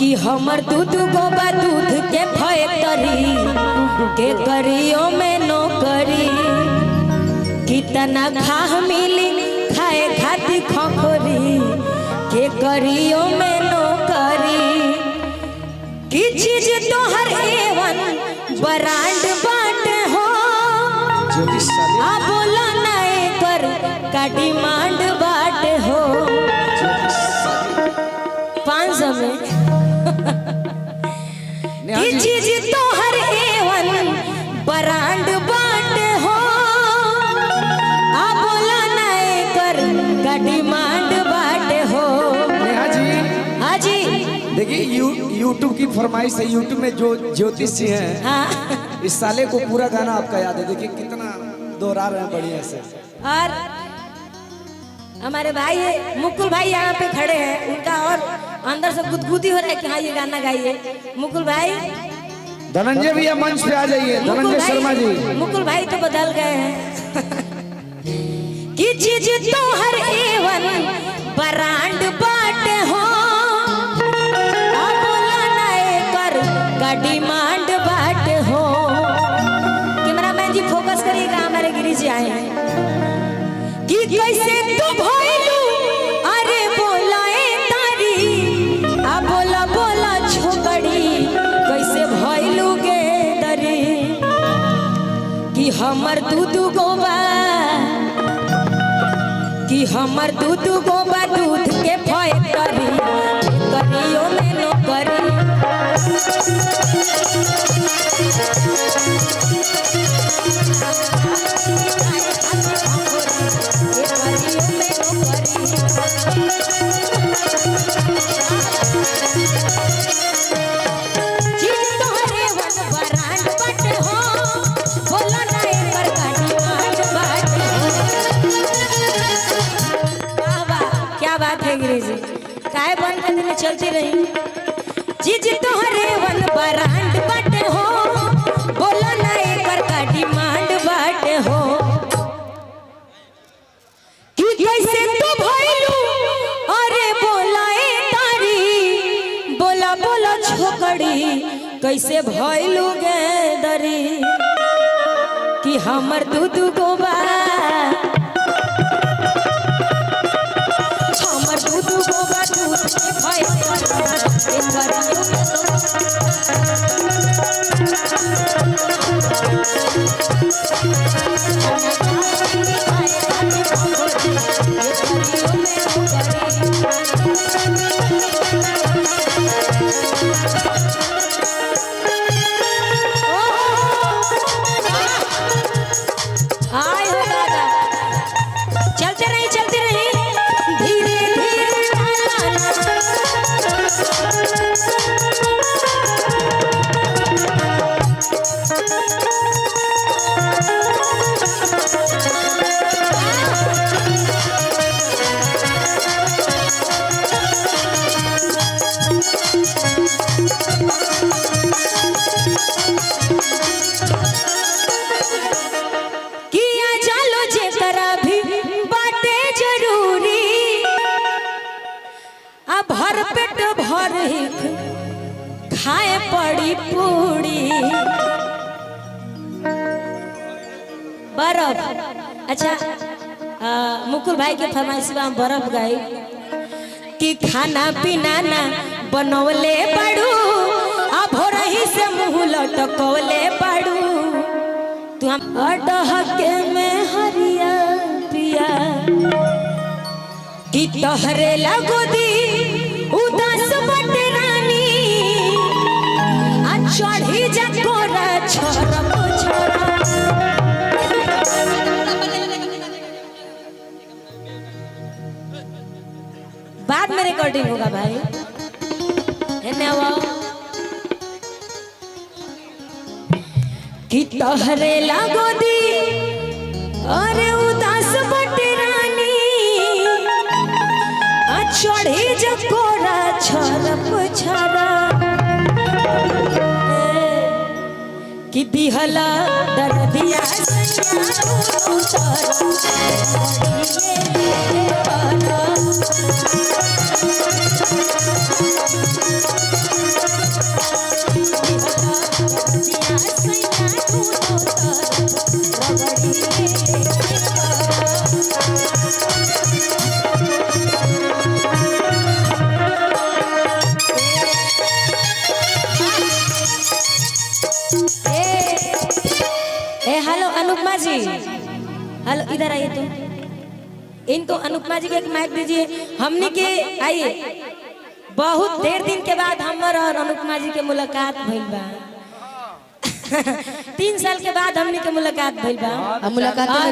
कि हमर दूध गोबा दूध के फैक्ट्री के करियो में नौकरी कितना खाह मिली खाए खाती खोखरी के करियो में नौकरी की चीज तो हर एवन ब्रांड बाट हो आ बोला नए कर का डिमांड बाट हो 500 में की चीज तो हर एवन ब्रांड बाट हो आ बोला नए कर का डिमांड बाट हो। नेहा जी, हाँ जी देखिए यूट्यूब की फरमाइश है। यूट्यूब में जो ज्योतिष जी हैं, हाँ इस साले को पूरा गाना आपका याद है। देखिए कितना दोहरा रहे हैं बढ़िया से। और हमारे भाई मुकुल भाई यहाँ पे खड़े हैं, उनका और अंदर से गुदगुदी हो रहा है कि हाँ ये गाना गाइए। मुकुल भाई, धनंजय भैया मंच पे आ जाइए। धनंजय शर्मा जी, मुकुल भाई तो बदल गए हैं कि चीज तो हर एवन ब्रांड बाट हो आ बोला नए कर का डिमांड बाट हो। कैमरामैन जी फोकस करिएगा, हमारे गिरी जी आए हैं कि कैसे तू भइलू अरे बोलाए तारी आ बोला बोला छोकड़ी कैसे भइलू गे दरी कि हमर दूध गोबा कि हमर दूध गोबा दूध के फैक्ट्री करियो में नौकरी काय बन के दिन चलती रही चीज तोहरे वन ब्रांड बाटे हो बोला ना एक का डिमांड बाटे हो कि कैसे तू भइलू अरे बोलाए तारी बोला बोला छोकड़ी कैसे भइलू गे दरी कि हमर दूध गोबा भर पेट भर खाए पड़ी पूड़ी बर्फ। अच्छा मुकुल भाई के फरमाइश में हम बर्फ गाई कि खाना पीना ना बनवले पड़ू अब हो रही से मुँह लटकवले पड़ू तू हम अडहके में हरिया पिया कि तोहरे लगो दी उदास बट रानी आ चढ़ी जकोरा छोरम छोरा। बाद में रिकॉर्डिंग होगा भाई कि तोहरे लगो दी अरे उदास बट रानी चढ़ी जकोरा छरप छरा कि दिहला दर्दिया सैया ए हेलो अनुपमा जी, हेलो इधर आइए तो इनको अनुपमा जी को एक माइक दीजिए। हमने के आइए, बहुत देर दिन के बाद हमर और अनुपमा जी के मुलाकात भइल बा। 3 साल के बाद हमने के मुलाकात भइल बा। मुलाकात में